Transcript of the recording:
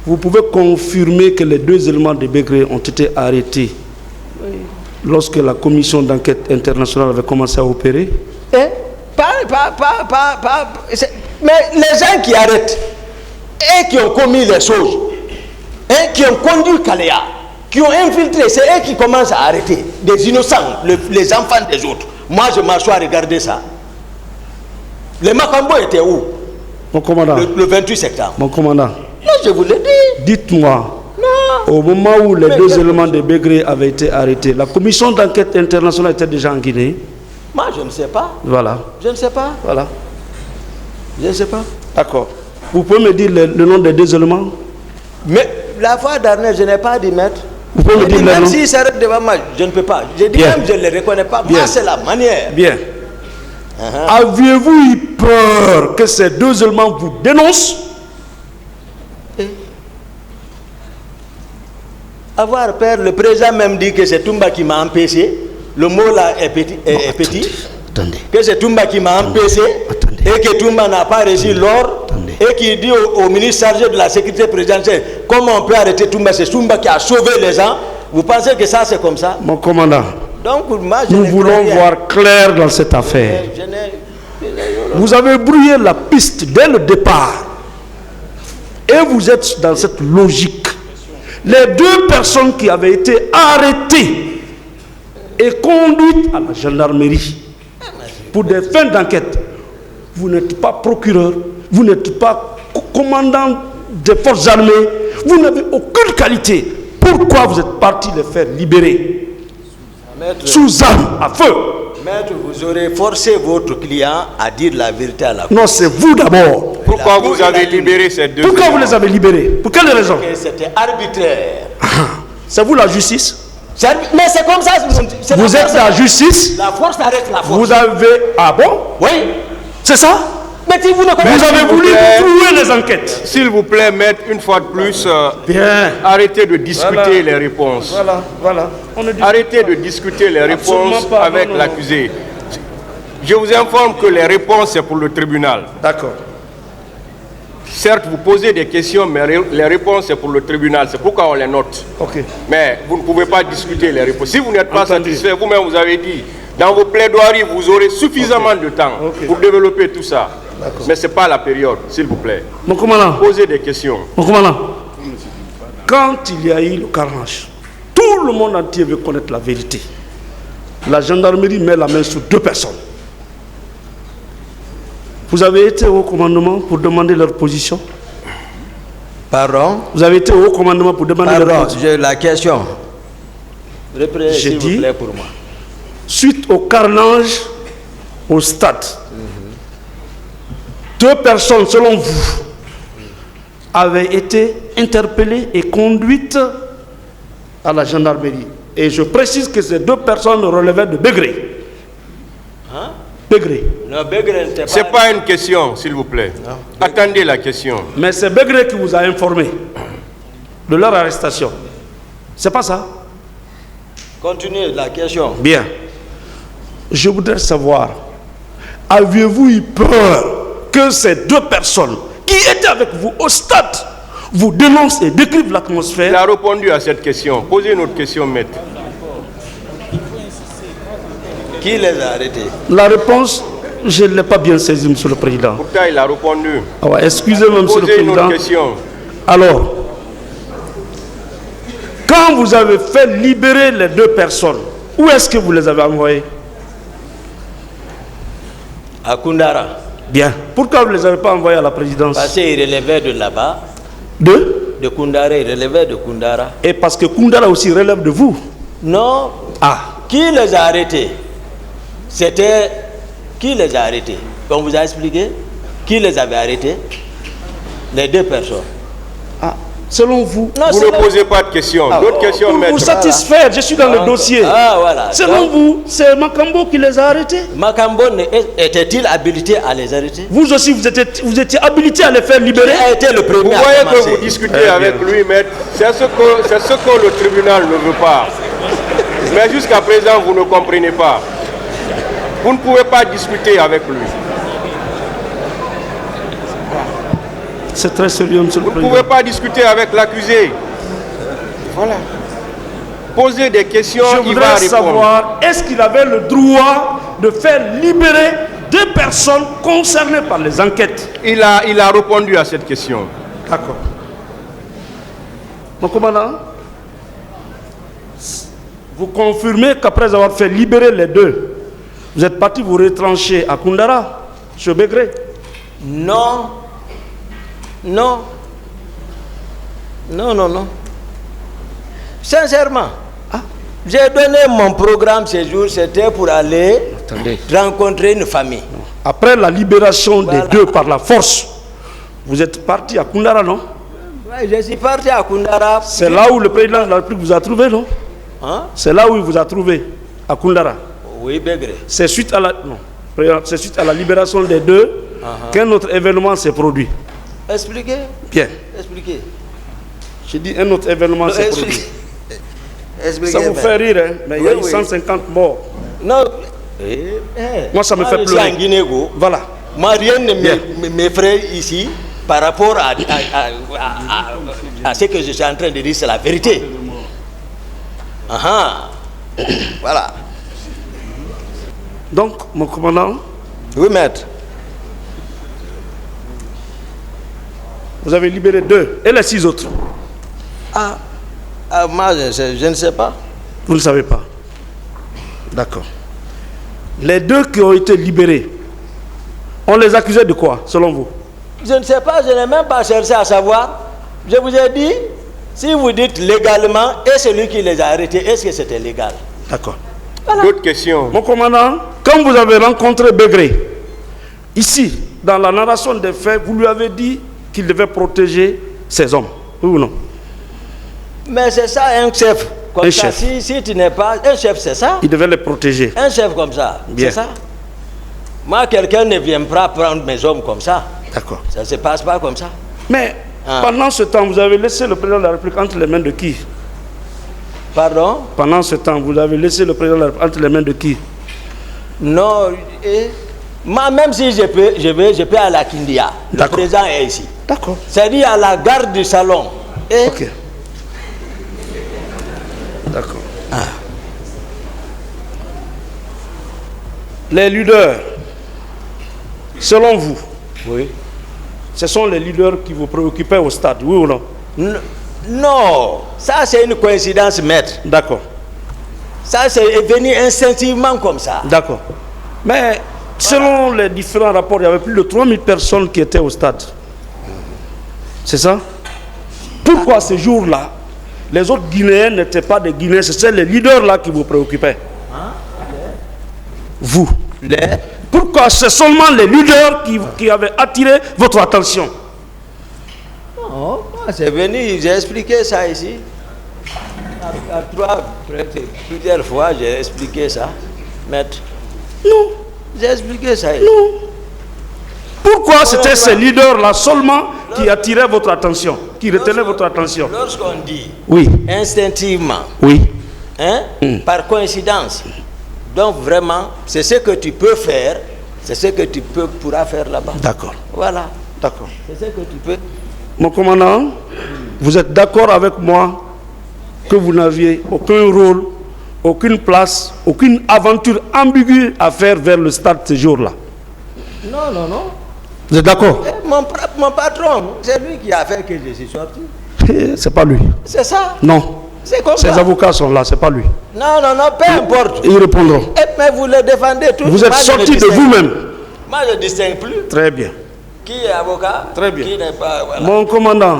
Vous pouvez confirmer que les 2 éléments de Begré ont été arrêtés lorsque la commission d'enquête internationale avait commencé à opérer? Mais les gens qui arrêtent et qui ont commis les choses, qui ont conduit Kalea, qui ont infiltré, c'est eux qui commencent à arrêter des innocents, les enfants des autres. Moi, je m'assois à regarder ça. Les Makambo étaient où? Mon commandant. Le 28 septembre. Mon commandant. Non, je vous l'ai dit. Dites-moi, au moment où les 2 éléments de Begré avaient été arrêtés, la commission d'enquête internationale était déjà en Guinée? Moi, je ne sais pas. Voilà. Je ne sais pas. Voilà. Je ne sais pas. D'accord. Vous pouvez me dire le nom des 2 éléments? Mais la fois dernière, je n'ai pas dit maître. Vous pouvez me dire le nom? Même s'ils s'arrêtent devant moi, je ne peux pas. Je dis même, je ne les reconnais pas. Bien. Moi, c'est la manière. Bien. Aviez-vous eu peur que ces 2 éléments vous dénoncent? Avoir peur, le président même dit que c'est Toumba qui m'a empêché. Le mot là est petit. Attendez. Que c'est Toumba qui m'a empêché. Et que Toumba n'a pas reçu l'or. Et qui dit au ministre chargé de la sécurité présidentielle, comment on peut arrêter Toumba? C'est Toumba qui a sauvé les gens. Vous pensez que ça c'est comme ça? Mon commandant, donc, moi, je nous voulons voir clair dans cette affaire. Vous avez brouillé la piste dès le départ. Et vous êtes dans cette logique. Les 2 personnes qui avaient été arrêtées et conduites à la gendarmerie pour des fins d'enquête, vous n'êtes pas procureur, vous n'êtes pas commandant des forces armées, vous n'avez aucune qualité. Pourquoi vous êtes parti les faire libérer? Maître, sous arme, à feu? Maître, vous aurez forcé votre client à dire la vérité à la cour. Non, c'est vous d'abord. Pourquoi vous avez libéré ces 2? Pourquoi vous les avez libérés? Pour quelle raison? C'était arbitraire. C'est vous la justice? Mais c'est comme ça. Vous êtes la justice? La force arrête la force. Vous avez... Ah bon? Oui. C'est ça? Mais si vous avez voulu trouver les enquêtes. S'il vous plaît, maître, une fois de plus, arrêtez de discuter les réponses. Voilà. Arrêtez de discuter les réponses avec l'accusé. Je vous informe que les réponses, c'est pour le tribunal. D'accord. Certes, vous posez des questions, mais les réponses, c'est pour le tribunal. C'est pourquoi on les note. Ok. Mais vous ne pouvez pas discuter les réponses. Si vous n'êtes pas satisfait, vous-même, vous avez dit, dans vos plaidoiries, vous aurez suffisamment de temps pour développer tout ça. Mais ce n'est pas la période, s'il vous plaît. Mon commandant. Posez des questions. Mon commandant. Quand il y a eu le carnage, tout le monde entier veut connaître la vérité. La gendarmerie met la main sur 2 personnes. Vous avez été au commandement pour demander leur position? Pardon? Vous avez été au commandement pour demander leur position? J'ai la question. J'ai s'il dit, vous plaît, pour moi. Suite au carnage au stade, 2 personnes, selon vous, avaient été interpellées et conduites à la gendarmerie. Et je précise que ces 2 personnes relevaient de Begré. Hein? Begré. Non, Begré n'était pas... Ce n'est pas une question, s'il vous plaît. Non. Attendez la question. Mais c'est Begré qui vous a informé de leur arrestation. C'est pas ça? Continuez la question. Bien. Je voudrais savoir, aviez-vous eu peur que ces 2 personnes qui étaient avec vous au stade vous dénoncent et décrivent l'atmosphère? Il a répondu à cette question. Posez une autre question, maître. Qui les a arrêtés? La réponse, je ne l'ai pas bien saisie, Monsieur le Président. Pourtant, il a répondu. Ah ouais, excusez-moi, Monsieur le Posez Président. une autre question. Alors, quand vous avez fait libérer les 2 personnes, où est-ce que vous les avez envoyées? À Koundara. Bien. Pourquoi vous ne les avez pas envoyés à la présidence? Parce qu'ils relevaient de là-bas. De Koundara, ils relevaient de Koundara. Et parce que Koundara aussi relève de vous? Non. Ah. Qui les a arrêtés? C'était... Qui les a arrêtés? On vous a expliqué? Qui les avait arrêtés? Les 2 personnes. Ah. Selon vous? Non, vous ne posez pas de questions. D'autres questions, pour maître. vous satisfaire, je suis dans le dossier. Ah, voilà. Selon vous, c'est Makambo qui les a arrêtés? Makambo était-il habilité à les arrêter? Vous aussi, vous étiez habilité à les faire libérer? Qui a été le premier? Vous voyez que vous discutez avec lui, maître. C'est ce que le tribunal ne veut pas. Mais jusqu'à présent, vous ne comprenez pas. Vous ne pouvez pas discuter avec lui. C'est très sérieux, monsieur le Vous ne Président. pouvez pas discuter avec l'accusé. Voilà. Posez des questions, Je il va voudrais répondre. savoir, est-ce qu'il avait le droit de faire libérer 2 personnes concernées par les enquêtes? Il a répondu à cette question. D'accord. Mon commandant, vous confirmez qu'après avoir fait libérer les 2, vous êtes parti vous retrancher à Koundara, chez Begré? Non. Non. Non, non, non. Sincèrement, j'ai donné mon programme ce jour, c'était pour aller rencontrer une famille. Après la libération des 2 par la force, vous êtes parti à Koundara, non? Ouais, je suis parti à Koundara. C'est là où le président de la République vous a trouvé, non? Hein? C'est là où il vous a trouvé, à Koundara. Oui, Begré. C'est suite à la, non, c'est suite à la libération des 2 qu'un autre événement s'est produit. Expliquez. Bien. Expliquez. J'ai dit un autre événement s'est produit. Expliquez. Ça vous fait rire, hein? Mais il y a eu 150 morts. Non. Moi, ça me fait je suis pleurer. en Guinée-Go. Voilà. Moi, rien ne m'effraie ici par rapport à ce que je suis en train de dire, c'est la vérité. Voilà. Donc, mon commandant, Oui, maître. vous avez libéré 2 et les 6 autres. Moi, je ne sais pas. Vous ne savez pas. D'accord. Les 2 qui ont été libérés, on les accusait de quoi, selon vous? Je ne sais pas, je n'ai même pas cherché à savoir. Je vous ai dit, si vous dites légalement, et celui qui les a arrêtés, est-ce que c'était légal? D'accord. D'autres questions? Mon commandant, quand vous avez rencontré Begré, ici, dans la narration des faits, vous lui avez dit qu'il devait protéger ses hommes, oui ou non? Mais c'est ça un chef. Comme Un ça, chef. si tu n'es pas un chef, c'est ça. Il devait les protéger. Un chef comme ça, Bien. c'est ça. Moi, quelqu'un ne vient pas prendre mes hommes comme ça. D'accord. Ça ne se passe pas comme ça. Mais pendant ce temps, vous avez laissé le président de la République entre les mains de qui? Pardon? Pendant ce temps, vous avez laissé le président de la République entre les mains de qui? Non. Moi, même si je peux aller à Kindia. Le D'accord. président est ici. D'accord. C'est-à-dire à la gare du salon. Ok. D'accord. Les leaders, selon vous, Oui. ce sont les leaders qui vous préoccupaient au stade, oui ou non? Non, ça c'est une coïncidence, maître. D'accord. Ça c'est venu instinctivement comme ça. D'accord. Mais selon les différents rapports, il y avait plus de 3000 personnes qui étaient au stade. C'est ça? Pourquoi ce jour-là, les autres Guinéens n'étaient pas des Guinéens, c'était les leaders-là qui vous préoccupaient? Vous. Pourquoi c'est seulement les leaders qui avaient attiré votre attention? Non, c'est venu, j'ai expliqué ça ici. Plusieurs fois, j'ai expliqué ça, maître. Non. J'ai expliqué ça ici. Non. Pourquoi c'était ces leaders-là seulement qui attiraient votre attention, qui retenaient votre attention? Lorsqu'on dit Oui. instinctivement, Oui. par coïncidence, donc vraiment, c'est ce que tu peux faire, c'est ce que tu pourras faire là-bas. D'accord. Voilà, D'accord. c'est ce que tu peux. Mon commandant, vous êtes d'accord avec moi que vous n'aviez aucun rôle, aucune place, aucune aventure ambiguë à faire vers le stade ce jour-là? Non, non, non. Vous êtes d'accord? Mon patron, c'est lui qui a fait que je suis sorti. C'est pas lui. C'est ça. Non. C'est comme Ses ça. avocats sont là, c'est pas lui. Non, non, non, peu importe. Ils répondront. Mais vous le défendez tous. Vous êtes Moi, je sorti ne de distingue- vous-même. Moi, je ne distingue plus Très bien. qui est avocat, Très bien. qui n'est pas. Voilà. Mon commandant,